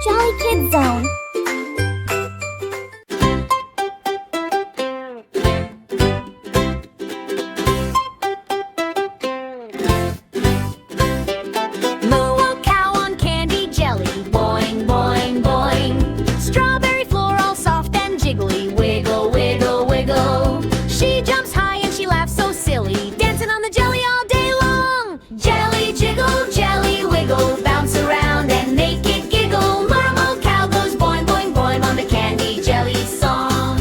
Jolly Kids Zone. Moo Moo cow on candy jelly, boing, boing, boing. Strawberry floor all soft and jiggly, wiggle, wiggle, wiggle. She jumps high and she laughs so silly, dancing on the jelly all day long. Jelly jiggle, jelly wiggle, bounce around and make it giggle. Moo Moo cow goes boing, boing, boing on the candy jelly song.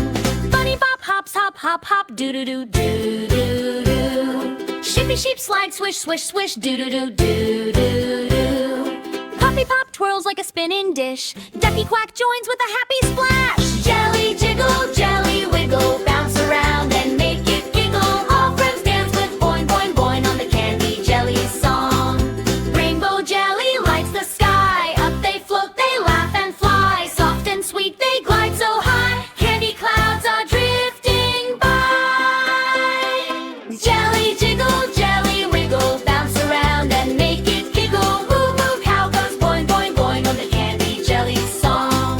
Bunny bop hops, hop, hop, hop, doo doo doo doo doo doo. Shippy sheep slide, swish, swish, swish, doo doo doo doo doo doo. Puppy pop twirls like a spinning dish. Ducky quack joins with a happy splash. Jelly jiggle, jelly wiggle, bounce around and make it giggle. All friends dance with boing, boing, boing on the candy jelly song. Rainbow jelly lights the sky. Up they float, they laugh and fly. Soft and sweet, they glide so high. Candy clouds are drifting by. Jelly jiggle, jelly wiggle, bounce around and make it giggle. Moo Moo cow goes boing, boing, boing on the candy jelly song.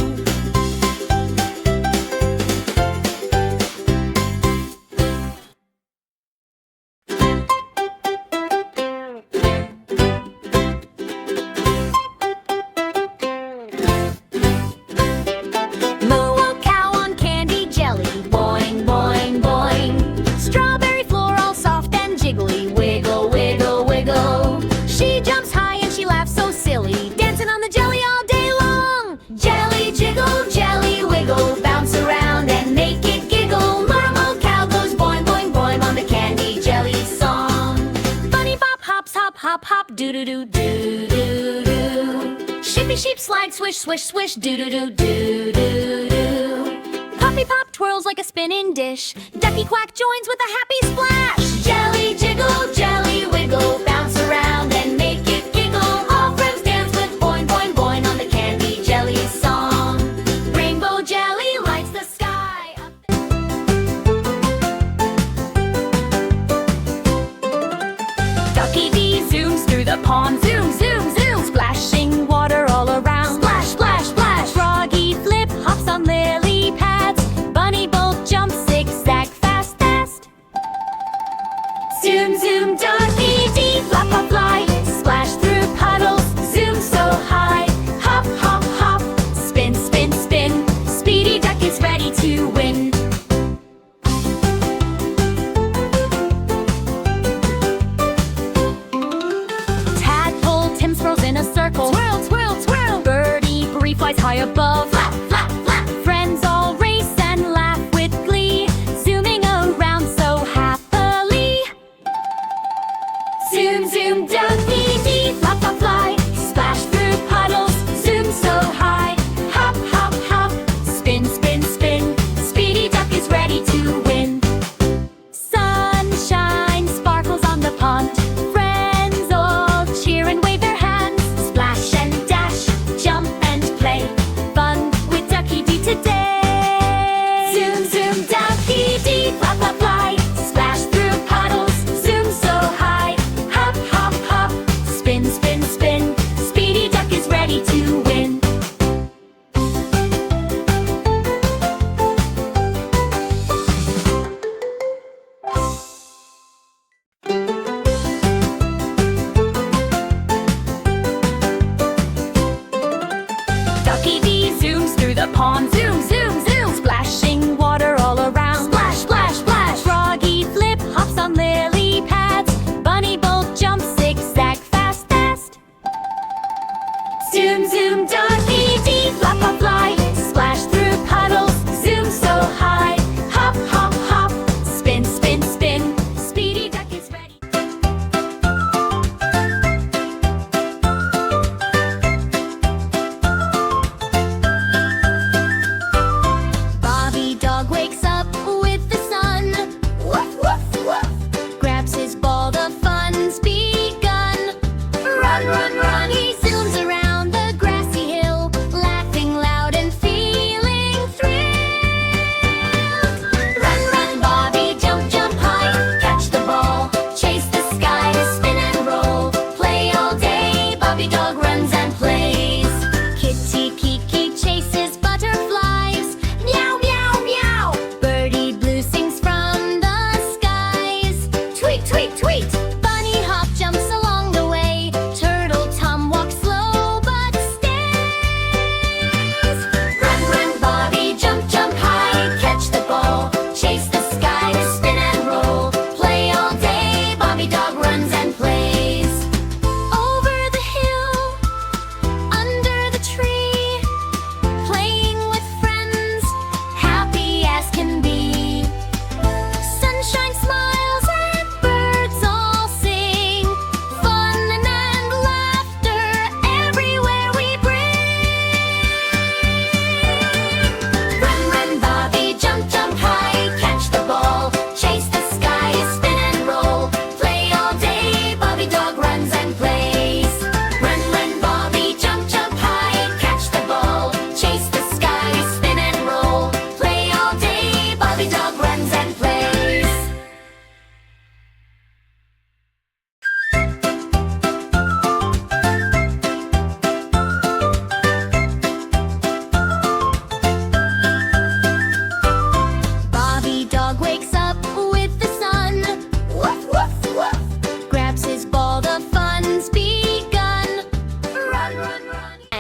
Moo Moo cow on candy jelly, boing, boing, boing. Strawberry floor all soft and jiggly, wiggle, wiggle, wiggle. She jumps high and she laughs so silly, dancing on the jelly all day long. Jelly jiggle, jelly wiggle, bounce around and make it giggle. Moo Moo cow goes boing, boing, boing on the candy jelly song. Bunny bop hops, hop, hop, hop, doo doo doo doo doo doo. Shippy sheep slide, swish, swish, swish, doo doo doo doo doo doo. Puppy pop twirls like a spinning dish. Ducky quack joins with a happy splash. Jelly jiggle, jelly wiggle, bounce around and make it giggle. All friends dance with boing, boing, boing on the candy jelly song. Rainbow jelly lights the sky. Ducky Dee zooms through the pond, zoom, zoom, zoom. Splashing water all around. Splash, splash, splash. Froggy Flip hops on lily pads. Bunny Bolt jumps zigzag fast, fast. Zoom, zoom, Ducky Dee, flap, flap, fly. Splash through puddles, zoom so high. Hop, hop, hop, spin, spin, spin. Speedy Duck is ready to win. Tadpole Tim swirls in a circle. Twirl, twirl, twirl. Birdie Bree flies high above. Flap, flap, flap. Friends all race and laugh with glee, zooming around so happily. Zoom, zoom, Ducky Dee, flap, flap, fly. Splash through puddles, zoom so high. Hop, hop, hop, spin, spin, spin. Speedy Duck is ready to win. Sunshine sparkles on the pond. Friends all cheer and wave their hands. Splash and dash, jump and play. Fun with Ducky Dee today. Zoom, zoom, Ducky Dee, flap, flap, fly. Splash through puddles, zoom so high. Hop, hop, hop, spin, spin, spin. Speedy Duck is ready to win. Ducky Dee zooms through the pond, zoom, zoom, zoom. Splashing water all around. Splash, splash, splash. Froggy Flip hops on lily pads. Bunny Bolt jumps zigzag fast, fast. Zoom, zoom, Ducky Dee, flap, flap, fly. Splash through puddles, zoom so high. Hop, hop, hop, spin, spin, spin. Speedy Duck is ready. Bobby Dog wakes up with the sun. Woof, woof, woof. Grabs his ball, the fun's begun. Run, run, run, he zooms around the grassy hill.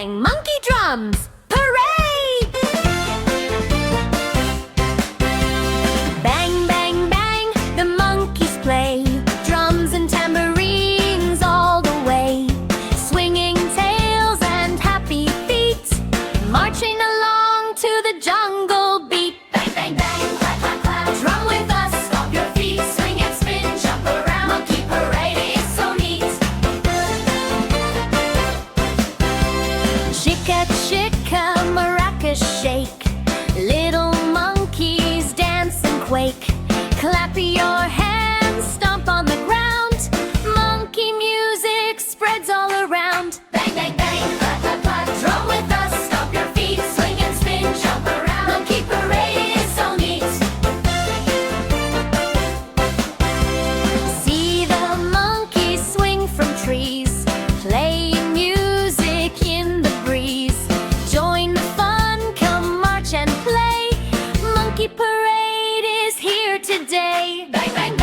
bang, monkey drums, parade! Bang, bang, bang, the monkeys play, drums and tambourines all the way, swinging tails and happy feet, marching along to the jungle beat. Bang, bang, bang, clap, clap, clap, drum with us, stomp your feet, swing and spin, jump around, monkey parade is so neat. Chicka, chicka, maracas shake, little monkeys dance and quake, clap your hands, stomp on the ground, monkey music spreads all around. Bang, bang, bang, clap, clap, clap, drum with us, stomp your feet, swing and spin, jump around, monkey parade is so neat. See the monkeys swing from trees, playing music in the breeze, join the fun, come march and play, monkey parade is here today. Bang, bang,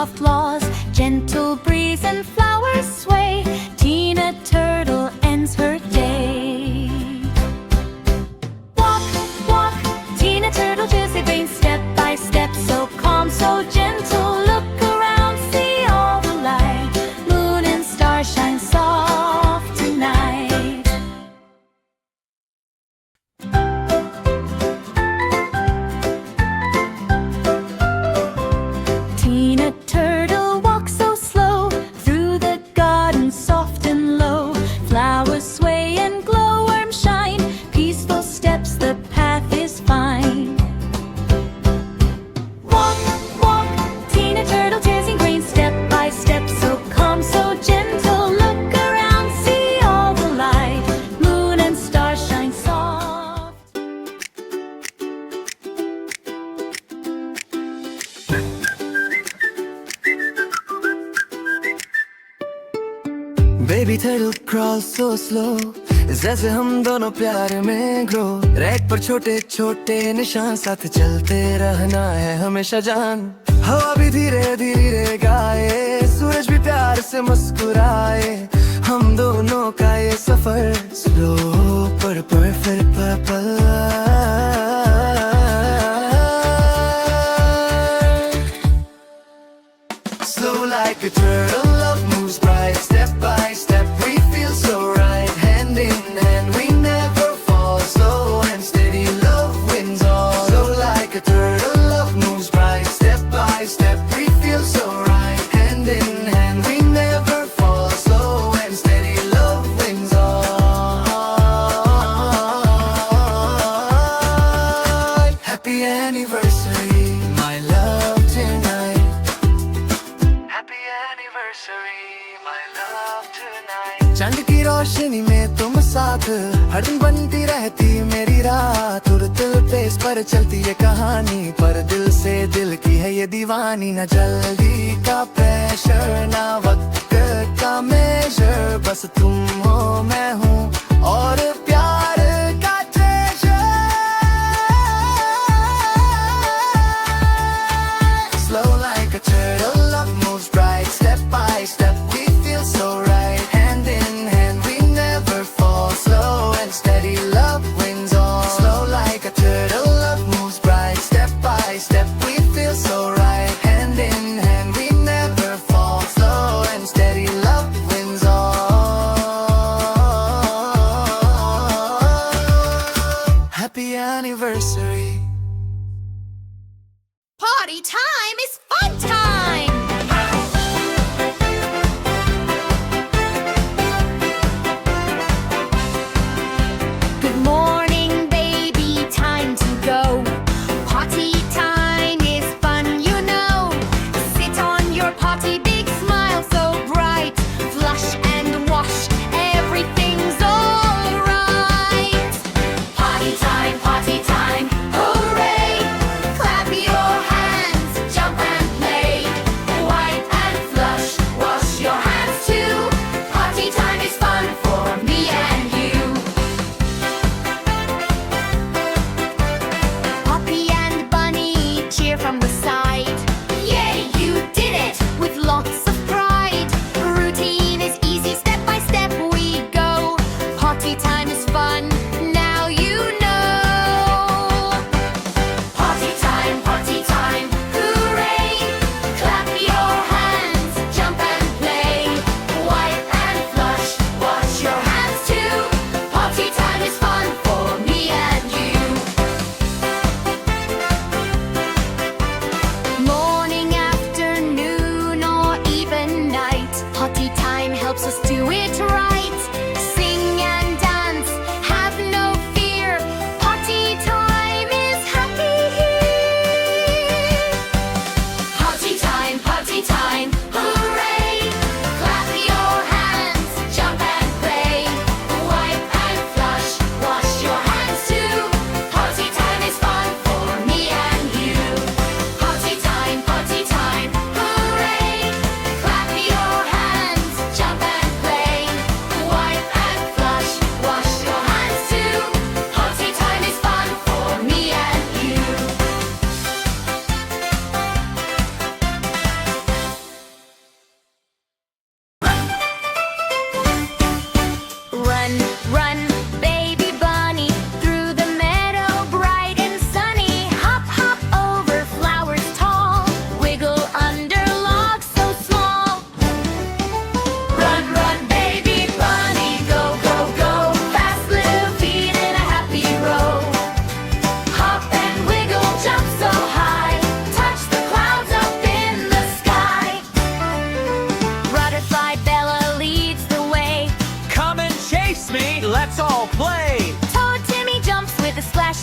soft laws, gentle breeze and flowers sway. Tina Turtle ends her day. Walk, walk, Tina Turtle just advanced step by step, so calm, so gentle. Look around, see all the light. Moon and stars shine soft tonight. Tina Turtle walks so slow through the garden, soft and low. Flowers sway and glowworms shine. Peaceful steps, the path is fine. Walk, walk, Tina Turtle tearing green step by step, so calm, so gentle. Look around, see all the light. Moon and stars shine soft. Baby turtle crawls so slow, जैसे हम दोनों प्यार में grow. Rack पर छोटे छोटे निशान, साथ चलते रहना है हमेशा जान. हवा भी धीरे धीरे गाए, सूरज भी प्यार से मुस्कुराए. हम दोनों का ये सफर स्लो पर फिर पल. Slow like a turtle, love moves bright. Step by step, we feel so right. Hand in hand, we never fall. Slow and steady, love wins all. Slow like a turtle, love moves bright. Step by step, we feel so right. Hand in hand, we never fall. Slow and steady, love wins all. Happy anniversary, my love tonight. Happy anniversary, my love tonight. चांद की रोशनी में तुम साथ, हर दिन बनती रहती मेरी रात. और दिल पे इस पर चलती ये कहानी, पर दिल से दिल की है ये दीवानी. ना जल्दी का प्रेशर, ना वक्त का मेजर. बस तुम हो, मैं हूँ, और प्यार का treasure. Slow like a turtle, love moves bright. Step by step, we feel so right. Hand in hand, we never fall. Slow and steady, love wins all. Slow like a turtle, love moves bright. Step by step, we feel so right. Hand in hand, we never fall. Slow and steady, love wins all. Happy anniversary. Party time is fun time! Good morning, baby, time to go. Potty time is fun, you know. Sit on your potty, big smile so bright. Flush and wash, everything's alright. Potty time, hooray! Clap your hands, jump and play. Wipe and flush, wash your hands too. Potty time is fun for me and you. Poppy and Bunny cheer from the side. Yay, you did it! With lots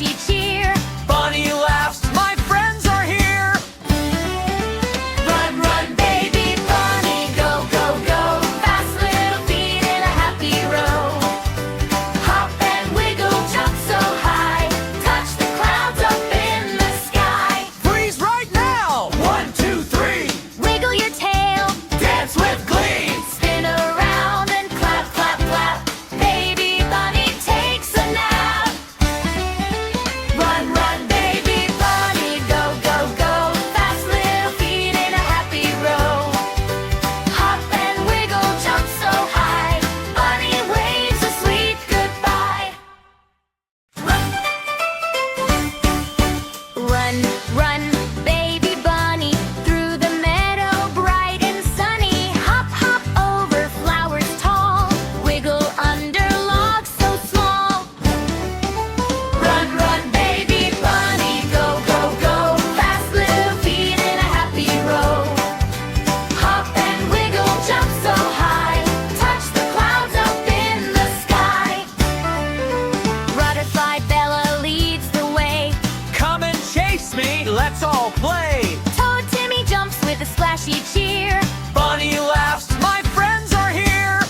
splashy cheer. Bunny laughs, my friends are here. Run, run, baby bunny, go, go, go. Fast little feet in a happy row. Hop and wiggle, jump so high. Touch the clouds up in the sky. Freeze right now! 1, 2, 3. Wiggle your tail, Dance with glee. spin around and clap, clap, clap. Baby bunny takes a nap. Run, run, baby bunny, go, go, go. Fast little feet in a happy row. Hop and wiggle, jump so high. Bunny waves a sweet goodbye. Run, run, baby bunny, through the meadow bright and sunny. Hop, hop over flowers tall. Wiggle under logs so small. Run, run, baby bunny, go, go, go. Fast little feet in a happy row. Hop and wiggle, jump so high. Touch the clouds up in the sky. Butterfly Bella leads the way. Come and chase me, let's all play. Toad Timmy jumps with a splashy cheer. Bunny laughs, my friends are here.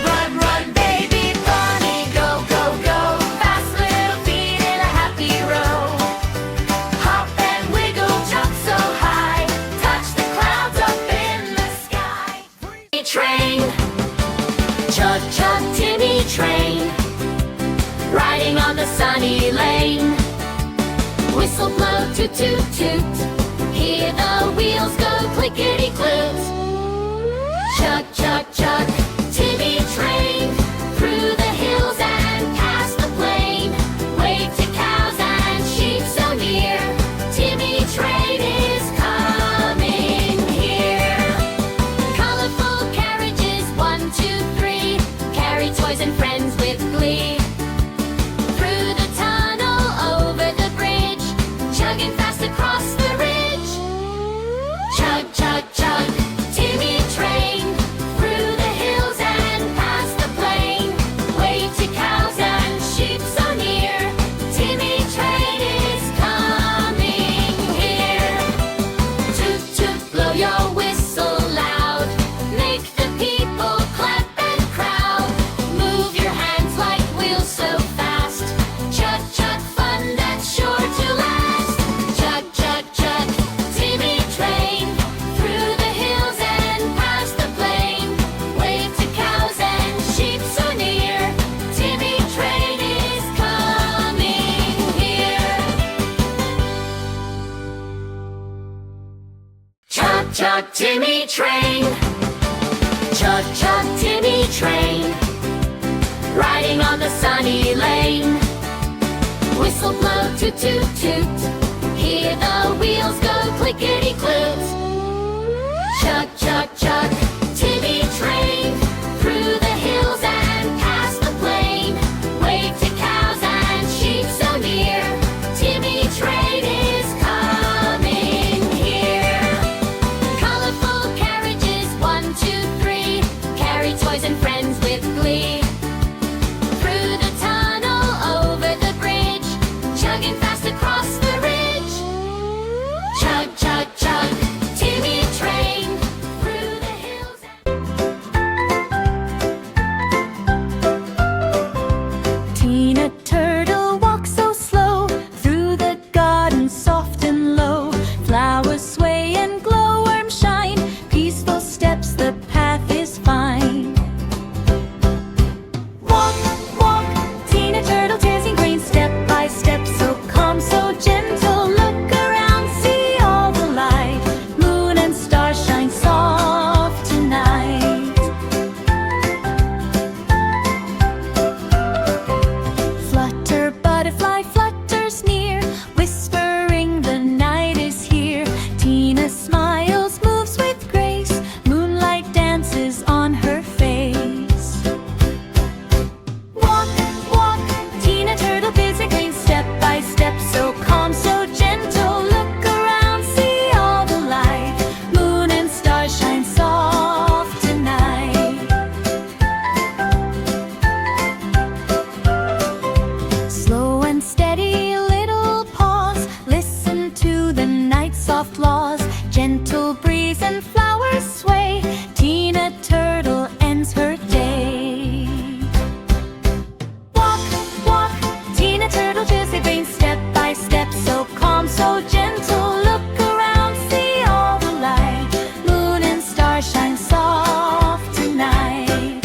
Run, run, baby bunny, go, go, go. Fast little feet in a happy row. Hop and wiggle, jump so high. Touch the clouds up in the sky. Train, chug, chug, Timmy train. Riding on the sunny lane. Whistle blow, toot, toot, toot. Hear the wheels go clickety-cloot. Chug, chug, chug, Timmy train. Through the hills and past the plain. Wave to cows and sheep so near. Timmy train is coming here. Colorful carriages, 1, 2, 3. Carry toys and friends with glee. Through the tunnel, over the bridge. Chugging fast across the ridge. Chug, chug, chug, Timmy train. Through the hills and past the plain. Wave to cows and sheep so near. Timmy train is coming here. Toot, toot, blow your whistle loud. Make the people clap and crowd. Move your hands like wheels so fast. Chug, chug, fun that's sure to last. Chug, chug, chug, Timmy train. Through the hills and past the plain. Wave to cows and sheep so near. Timmy train is coming here. Chug, chug, Timmy train. Chug, chug, Timmy train. Riding on the sunny lane. Whistle blow, toot, toot, toot. Hear the wheels go clickety-cloot. Chug, chug, chug, Timmy train. Through the hills and past the plain. Wave to cows and sheep so near. Timmy train is coming here. Colorful carriages, 1, 2, 3. Carry toys and friends with glee. Through the tunnel, over the bridge. Chugging fast across the ridge. Chug, chug, chug, trees and flowers sway. Tina Turtle ends her day. Walk, walk, Tina Turtle just advanced step by step, so calm, so gentle. Look around, see all the light. Moon and stars shine soft tonight.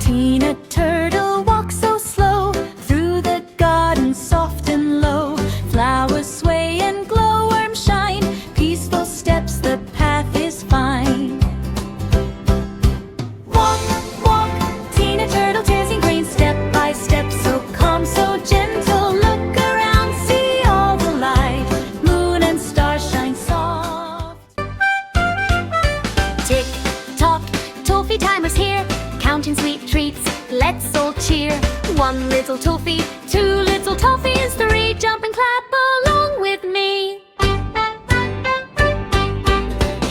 Tina Turtle walks so slow through the garden, soft and low. Flowers sway and glowworms shine. Peaceful steps, the path is fine. Walk, walk, Tina Turtle tearing green step by step, so calm, so gentle. Look around, see all the light. Moon and stars shine soft. Tick tock, toffee timer's here, counting sweet treats. Let's all cheer. One little toffee, two little toffees, three, jump and clap along with me.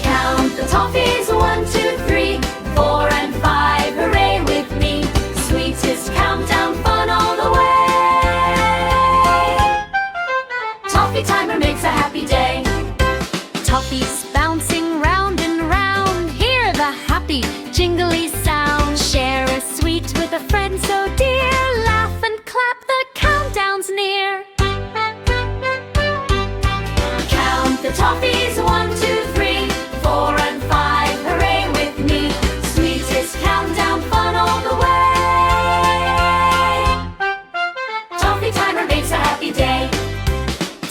Count the toffees, 1, 2, 3, 4 and 5, hooray with me. Sweetest countdown, fun all the way. Toffee timer makes a happy day. Toffees bouncing round and round, hear the happy jingly sound. Share a sweet with a friend so dear, laugh and clap, the countdown's near. Count the toffees, 1, 2, 3, 4 and 5, hooray with me. Sweetest countdown, fun all the way. Toffee timer makes a happy day.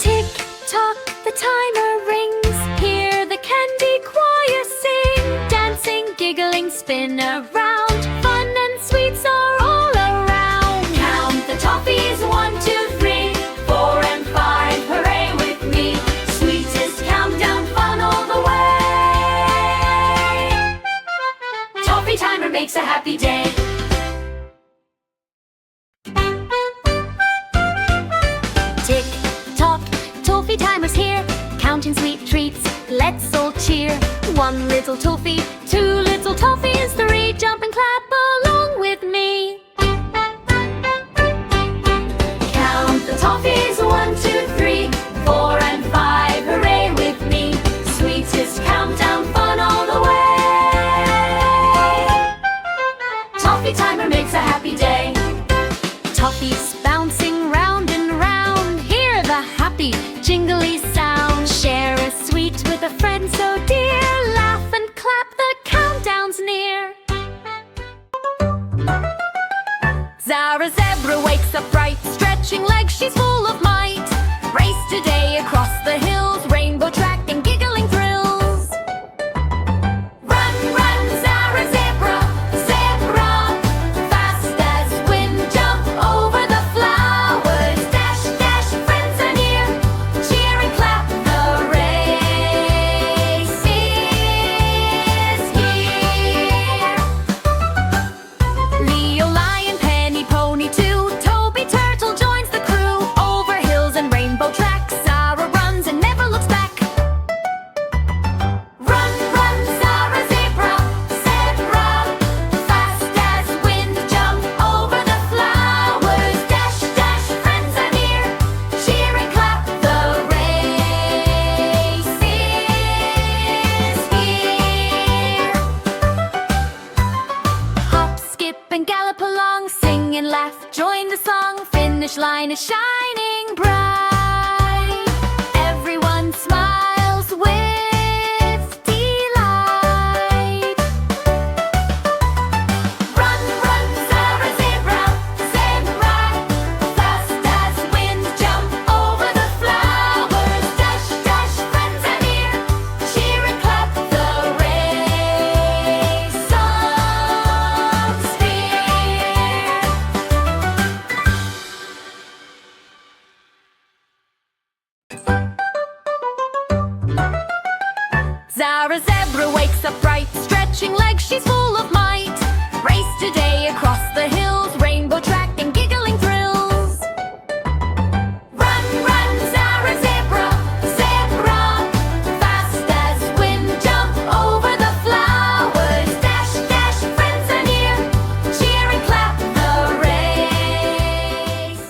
Tick tock, the timer rings, hear the candy choir sing. Dancing, giggling, spin around, fun and sweets are all around. Count the toffees, 1, 2, 3, 4 and 5, hooray with me. Sweetest countdown, fun all the way. Toffee timer makes a happy day. Tick tock, toffee timer's here, counting sweet treats. Let's all cheer. One little toffee, two little toffees, three, jump and clap along with me. Count the toffees, 1, 2, 3, 4 and 5, hooray with me. Sweetest countdown, fun all the way. Toffee timer makes a happy day. Toffees bouncing round and round, hear the happy jingly sound. Share a sweet with a friend so dear, laugh and clap, the countdown's near. Zara Zebra wakes up bright, stretching legs, she's full of might. Race today across the hills, rainbow track and giggling thrills. Run, run, Zara Zebra, Zebra, fast as wind, jump over the flowers. Dash, dash, friends are near, cheer and clap, the race is here. Leo Lion, Penny Pony too, Toby Turtle joins the crew. Over hills and rainbow tracks, Zara runs and never looks back. Run, run, Zara Zebra, Zebra, fast as wind, jump over the flowers. Dash, dash, friends are near, cheer and clap, the race is here. Hop, skip and gallop along, sing and laugh, join the song. Finish line is shining bright. Everyone smiles with delight. Run, run, Zara Zebra, Zebra, fast as wind, jump over the flowers. Dash, dash, friends are near, cheer and clap, the race songs here. Zara Zebra wakes up bright, stretching legs, she's full of might. Race today across the hills, rainbow track and giggling thrills. Run, run, Zara Zebra, Zebra, fast as wind, jump over the flowers. Dash, dash, friends are near, cheer and clap, the race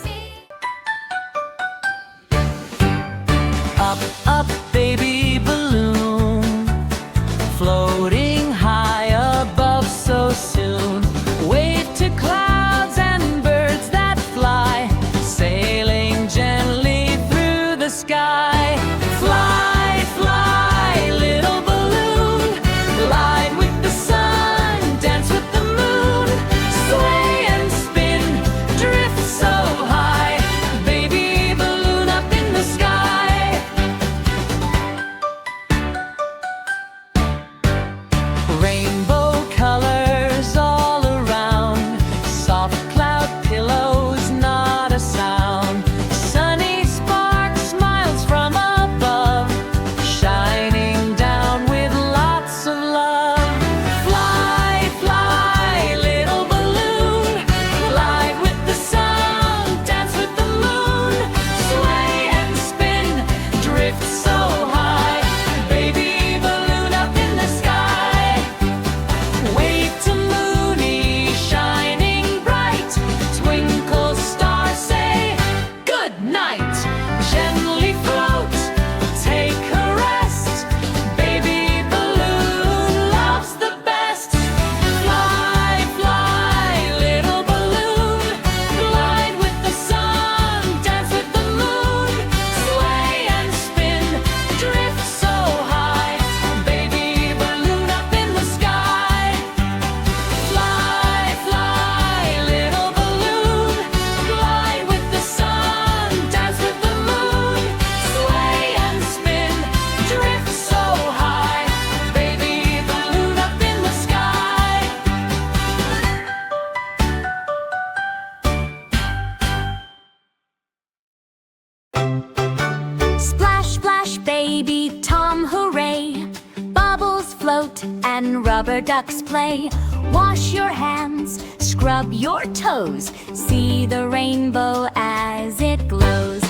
and rubber ducks play. Wash your hands, scrub your toes, see the rainbow as it glows.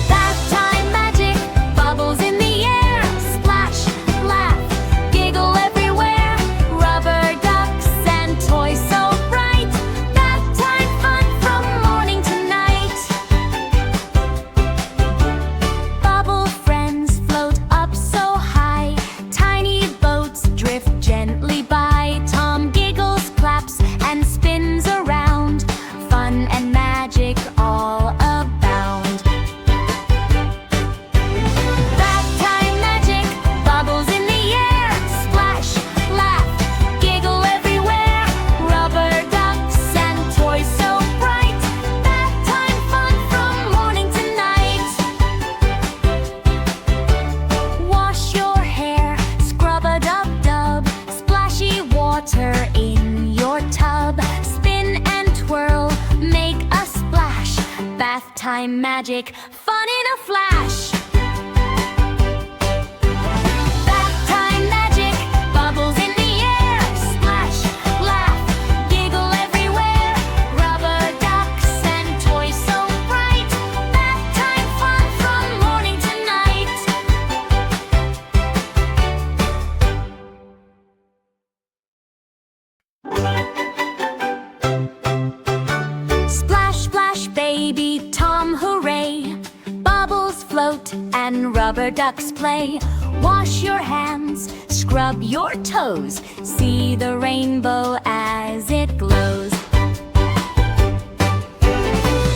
Bath time magic, bubbles in the air, splash, laugh, giggle everywhere. Rubber ducks and toys so bright, bath time fun from morning to night. Bubble friends float up so high, tiny boats drift gently by. Tom giggles, claps, and spins around, fun and magic all abound. Bath time magic, bubbles in the air, splash, laugh, giggle everywhere. Rubber ducks and toys so bright, bath time fun from morning to night. Wash your hair, scrub a dub-dub, splashy water in your tub. Spin and twirl, make a splash, bath time magic, fun in a flash. Bath time magic, bubbles in the air, splash, laugh, giggle everywhere. Rubber ducks and toys so bright, bath time fun from morning to night. Splash, splash, baby Tom, hooray! Bubbles float and rubber ducks play. Wash your hands, scrub your toes, see the rainbow as it glows.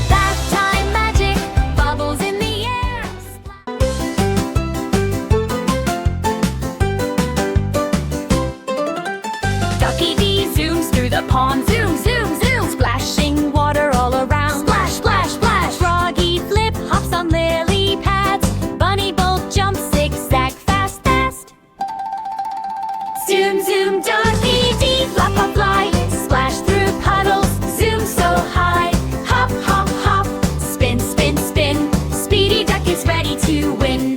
Bath time magic, bubbles in the air. Ducky Dee zooms through the pond, zoom, zoom, zoom, splashing water all around. Splash, splash, splash. Froggy Flip hops on lily pads. Bunny Bolt jumps zigzag fast, fast. Zoom, zoom, Ducky Dee, flap, flap, fly. Splash through puddles, zoom so high. Hop, hop, hop, spin, spin, spin. Speedy Duck is ready to win.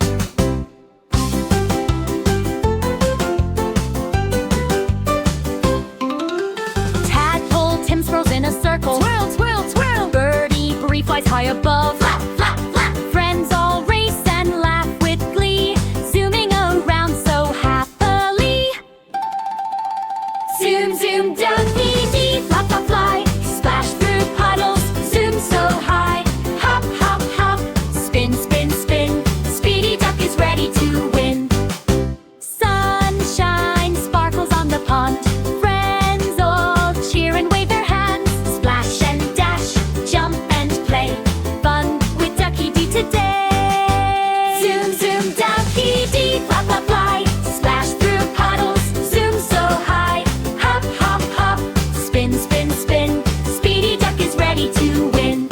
Tadpole Tim swirls in a circle. Twirl, twirl, twirl. Birdie Bree flies high above. Flap, flap, flap. Friends all race and laugh with glee, zooming around so happily. Zoom, zoom, Ducky Dee, flap, flap, fly. Splash through puddles, zoom so high. Hop, hop, hop, spin, spin, spin. Speedy Duck is ready to win. Sunshine sparkles on the pond. Friends all cheer and wave their hands. Splash and dash, jump and play. Fun with Ducky Dee today. Zoom, zoom, Ducky Dee, flap, flap, fly. Splash through puddles, zoom so high. Hop, hop, hop, spin, spin, spin. Speedy Duck is ready to win.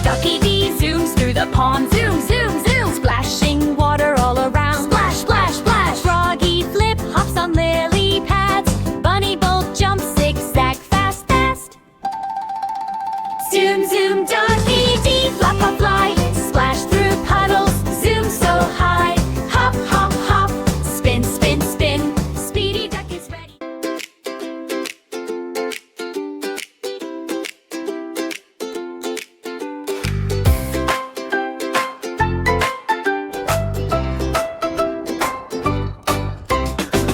Ducky Dee zooms through the pond, zoom, zoom, zoom, splashing water all around. Splash, splash, splash. Froggy Flip hops on lily pads. Bunny Bolt jumps zigzag fast, fast. Zoom, zoom, Ducky Dee, flap, flap, fly. Splash through puddles, zoom so high. Hop, hop, hop, spin, spin, spin. Speedy Duck is ready.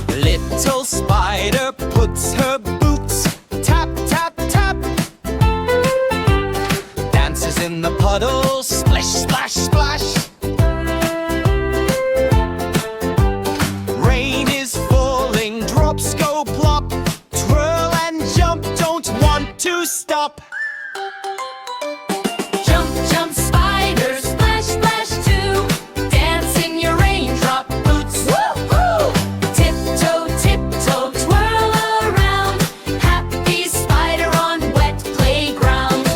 Little spider puts her boots, tap, tap, tap. Dances in the puddles, splish, splash, splash. Rain is falling, drops go plop. Twirl and jump, don't want to stop. Jump, jump, spider, splash, splash too. Dance in your raindrop boots. Woo-hoo! Tiptoe, tiptoe, twirl around. Happy spider on wet playground.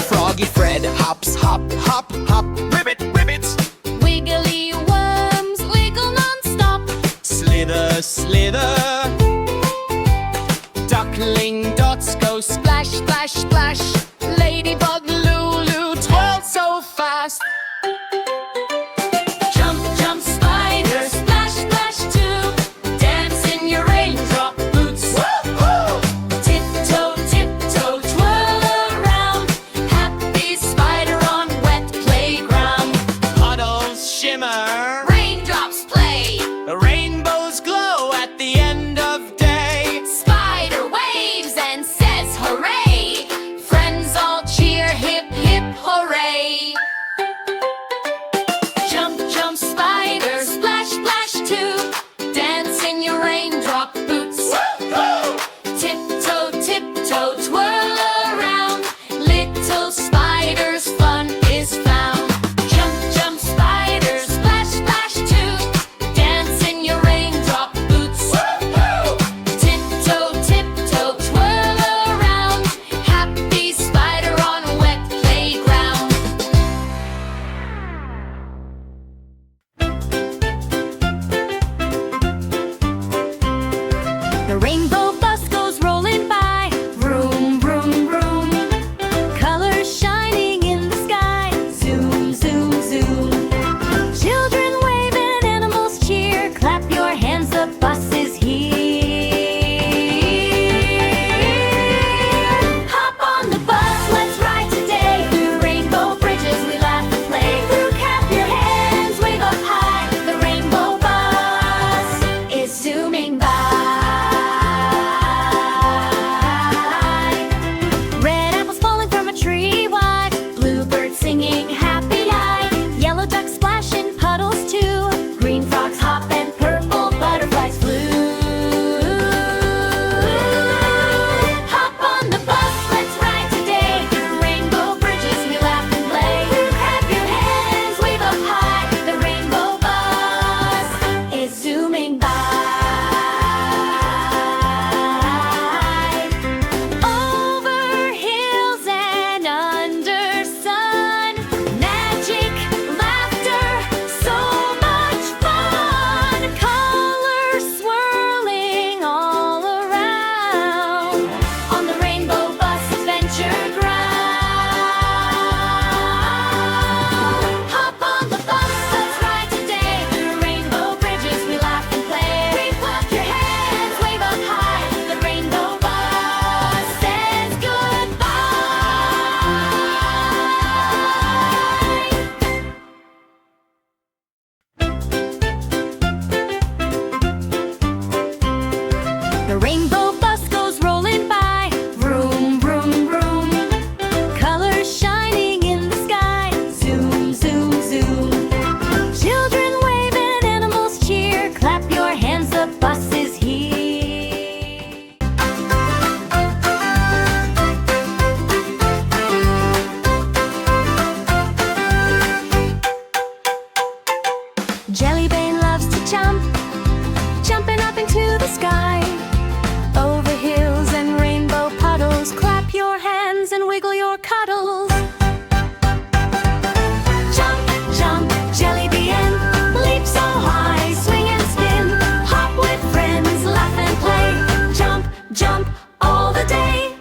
Froggy Fred hop slither. Duckling dots go splash, splash, splash. Ladybug Lulu twirl so fast. Jump, jump, spider, splash, splash too. Dance in your raindrop boots. Woo-hoo! Tiptoe, tiptoe, twirl around. Happy spider on wet playground. Puddles shimmer, raindrops play. The rainbows glow at the end of day. Spider waves and says hooray. Friends all cheer, hip, hip, hooray. Jump, jump, spider, splash, splash too. Dance in your raindrop boots. Woo-hoo! Tiptoe, tiptoe, twirl around. Little spiders, fun is found. Jump, jump, spider, splash, splash too. Dance in your raindrop boots. Woo-hoo! Tiptoe, tiptoe, twirl around. Happy spider on a wet playground. The rainbow bus goes rolling by. Vroom, vroom, vroom. Colors shining in the sky. Zoom, zoom, zoom. Children wave and animals cheer. Clap your hands, the bus is here. Hop on the bus, let's ride today. Through rainbow bridges we laugh and play. Through clap your hands, wave up high. The rainbow bus is zooming by. Red apples falling from a tree wide. Bluebirds singing happy-eyed. Yellow ducks splash in puddles too. Green frogs hop and purple butterflies flew. Hop on the bus, let's ride today. Through rainbow bridges we laugh and play. Through clap your hands, wave up high. The rainbow bus is zooming by. Over hills and under sun. Magic, laughter, so much fun. Colors swirling all around. On the rainbow bus adventure ground. Hop on the bus, let's ride today. Through rainbow bridges we laugh and play. Clap your hands, wave up high. The rainbow bus says goodbye. The rainbow bus goes rolling by. Vroom, vroom, vroom. Colors shining in the sky. Zoom, zoom, zoom. Children wave and animals cheer. Clap your hands, the bus is here. Jellybane loves to jump, jumping up into the sky. Over hills and rainbow puddles. Clap your hands and wiggle your cuddles. Jump, jump, Jellybean, leap so high, swing and spin. Hop with friends, laugh and play. Jump, jump, all the day.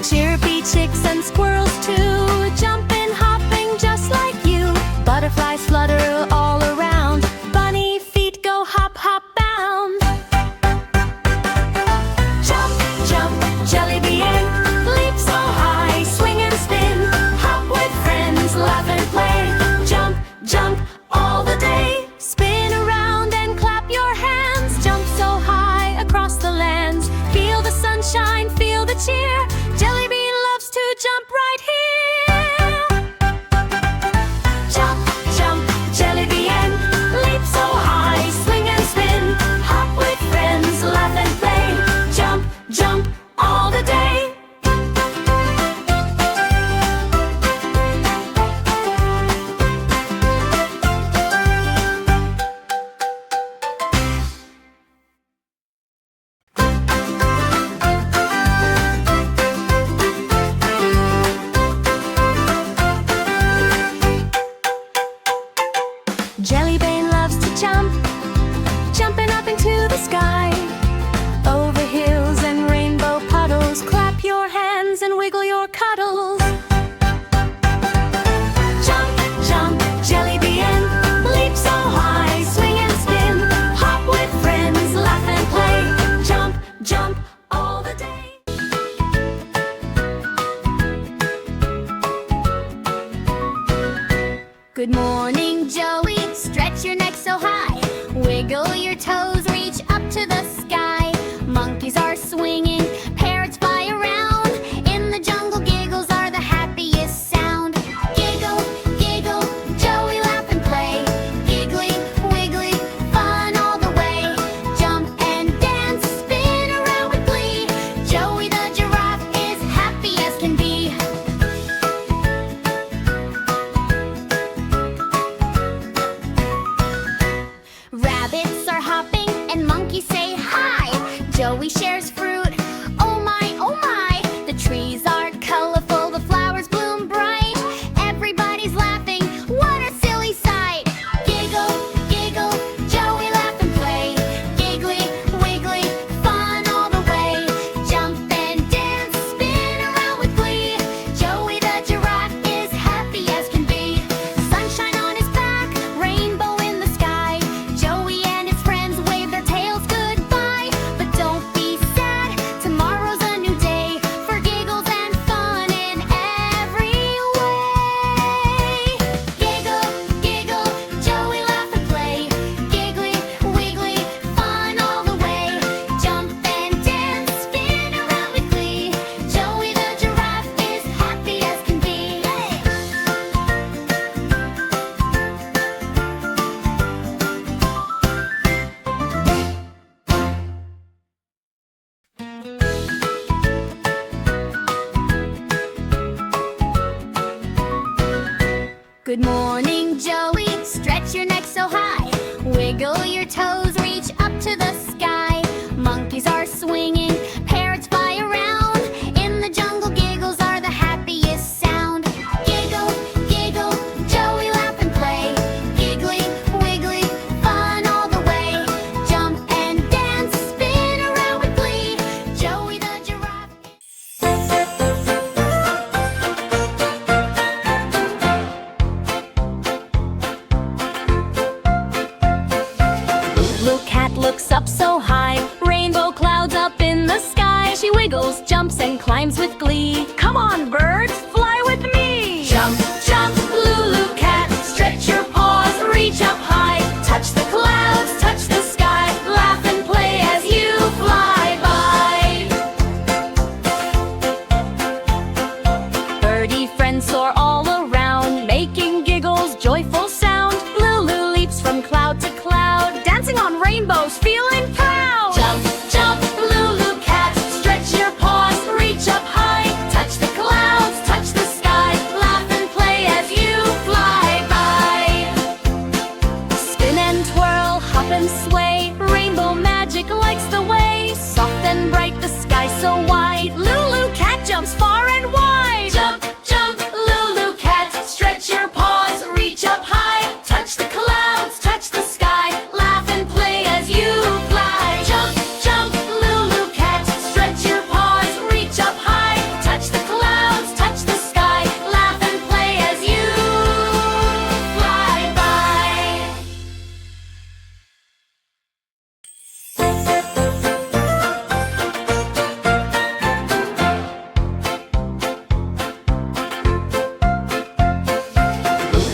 Chirpy chicks and squirrels too, jumping, hopping just like you. Butterflies flutter all around. Jelly Bean loves to jump, jumping up into the sky. Over hills and rainbow puddles, clap your hands and wiggle your cuddles. Jump, jump, Jelly Bean, leap so high, swing and spin. Hop with friends, laugh and play. Jump, jump, all the day. Good morning, Joey. Stretch your neck so high. Wiggle your toes, reach up to the sky. Monkeys are swinging, parrots fly around. In the jungle, giggles are the happiest sound. Giggle, giggle, Joey, laugh and play. Giggly, wiggly, fun all the way. Jump and dance, spin around with glee. Joey the giraffe is happy as can be. Rabbits are hopping and monkeys say hi. Joey shares fruit. Oh my, the trees are colorful, the flowers bloom bright. Everybody's laughing, what a silly sight. Giggle, giggle, Joey, laugh and play. Giggly, wiggly, fun all the way. Jump and dance, spin around with glee. Joey the giraffe is happy as can be. Sunshine on his back, rainbow in the sky. Joey and his friends wave their tails goodbye. But don't be sad, tomorrow's a new day for giggles and fun in every way. Giggle, giggle, Joey, laugh and play. Giggly, wiggly, fun all the way. Jump and dance, spin around with glee. Joey the giraffe is happy as can be. Good morning, Joey. Stretch your neck so high. Wiggle your toes, reach up to the sky. Monkeys are swinging, parrots fly around. In the jungle, giggles are the happiest sound. Giggle, giggle, Joey, laugh and play. Giggly, wiggly, fun all the way. Jump and dance, spin around with glee. Joey the giraffe. Blue cat looks up so high, rainbow clouds up in the sky. She wiggles, jumps, and climbs with glee. Come on, birds, fly with me! Jump, jump, Lulu cat, stretch your paws, reach up high. Touch the clouds, touch the sky, laugh and play as you fly by. Birdie friends soar all around, making giggles, joyful sound. Lulu leaps from cloud to cloud, dancing on rainbows, feeling proud. Jump, jump, Lulu cat, stretch your paws, reach up high. Touch the clouds, touch the sky, laugh and play as you fly by. Spin and twirl, hop and sway, rainbow magic lights the way. Soft and bright, the sky so wide, Lulu cat jumps far and wide. Jump, jump, Lulu cat, stretch your paws, reach up high. Touch the clouds, touch the sky, laugh and play as you fly. Jump, jump, Lulu cat, stretch your paws, reach up high. Touch the clouds, touch the sky, laugh and play as you fly by.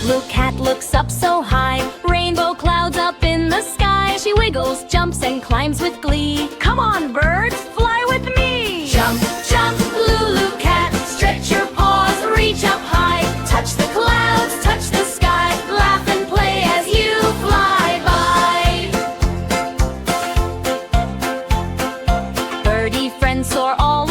Blue cat looks up so high, rainbow clouds up in the sky. She wiggles, jumps, and climbs with glee. Come on, birds, fly with me! Jump, jump, Lulu cat, stretch your paws, reach up high. Touch the clouds, touch the sky, laugh and play as you fly by. Birdie friends soar all